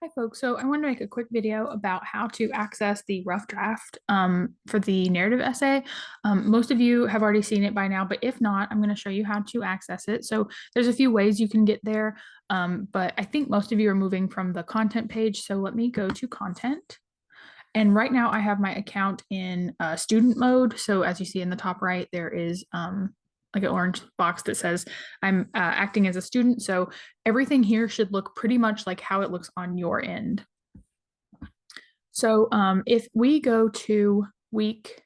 Hi folks, so I wanted to make a quick video about how to access the rough draft for the narrative essay. Most of you have already seen it by now, but if not, I'm going to show you how to access it. So there's a few ways you can get there, but I think most of you are moving from the content page. So let me go to content. And right now I have my account in student mode. So as you see in the top right, there is like an orange box that says I'm acting as a student. So everything here should look pretty much like how it looks on your end. So if we go to week,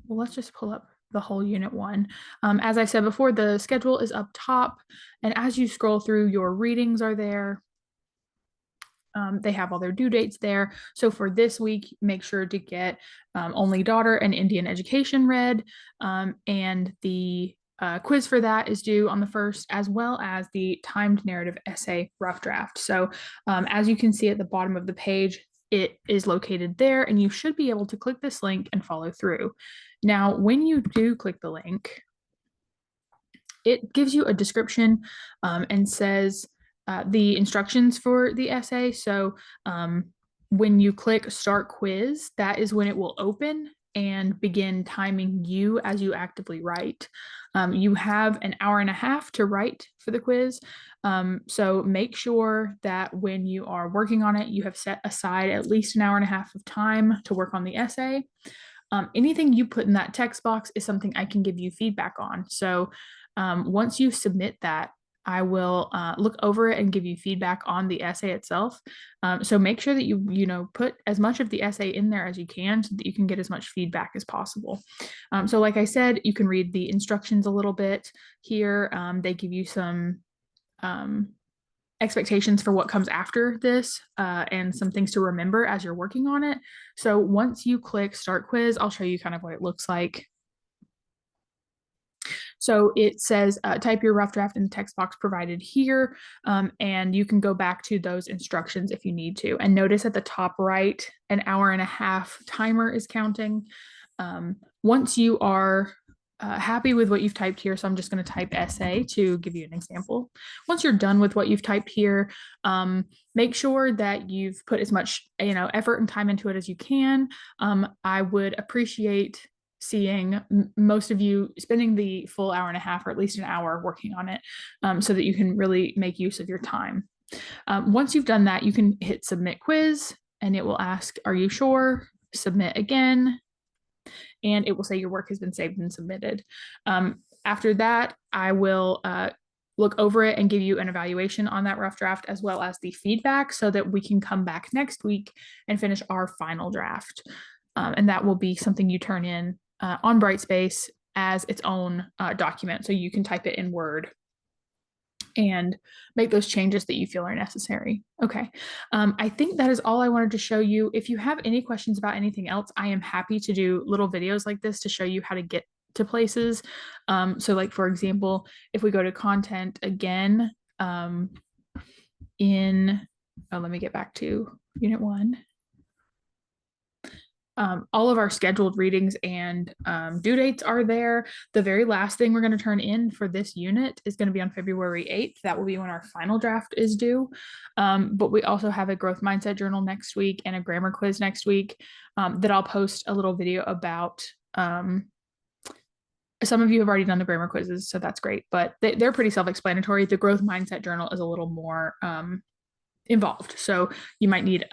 well, let's just pull up the whole unit one. As I said before, the schedule is up top. And as you scroll through, your readings are there. They have all their due dates there. So for this week, make sure to get Only Daughter and Indian Education read. And the quiz for that is due on the 1st, as well as the timed narrative essay rough draft. So as you can see at the bottom of the page, it is located there, and you should be able to click this link and follow through. Now, when you do click the link, it gives you a description and says, the instructions for the essay. So when you click start quiz, that is when it will open and begin timing you as you actively write. You have an hour and a half to write for the quiz. So make sure that when you are working on it, you have set aside at least an hour and a half of time to work on the essay. Anything you put in that text box is something I can give you feedback on. So once you submit that, I will look over it and give you feedback on the essay itself. So make sure that you put as much of the essay in there as you can so that you can get as much feedback as possible. So like I said, you can read the instructions a little bit here. They give you some expectations for what comes after this and some things to remember as you're working on it. So once you click start quiz, I'll show you kind of what it looks like. So it says type your rough draft in the text box provided here, and you can go back to those instructions if you need to. And notice at the top right, an hour and a half timer is counting. Once you are happy with what you've typed here, so I'm just going to type essay to give you an example. Once you're done with what you've typed here, make sure that you've put as much effort and time into it as you can. I would appreciate seeing most of you spending the full hour and a half or at least an hour working on it so that you can really make use of your time. Once you've done that, you can hit submit quiz and it will ask, are you sure? Submit again. And it will say your work has been saved and submitted. After that, I will look over it and give you an evaluation on that rough draft as well as the feedback so that we can come back next week and finish our final draft. And that will be something you turn in on Brightspace as its own document. So you can type it in Word and make those changes that you feel are necessary. Okay, I think that is all I wanted to show you. If you have any questions about anything else, I am happy to do little videos like this to show you how to get to places. So like, for example, if we go to content again let me get back to unit 1. All of our scheduled readings and due dates are there. The very last thing we're going to turn in for this unit is going to be on February 8th. That will be when our final draft is due. But we also have a growth mindset journal next week and a grammar quiz next week that I'll post a little video about. Some of you have already done the grammar quizzes, so that's great, but they're pretty self-explanatory. The growth mindset journal is a little more involved, so you might need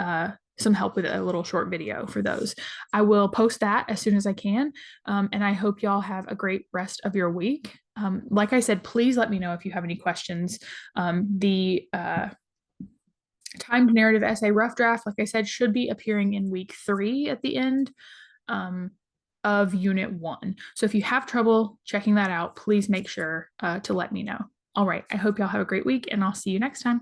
some help with a little short video for those. I will post that as soon as I can. And I hope y'all have a great rest of your week. Like I said, please let me know if you have any questions. The timed narrative essay rough draft, like I said, should be appearing in week 3 at the end of unit 1. So if you have trouble checking that out, please make sure to let me know. All right, I hope y'all have a great week and I'll see you next time.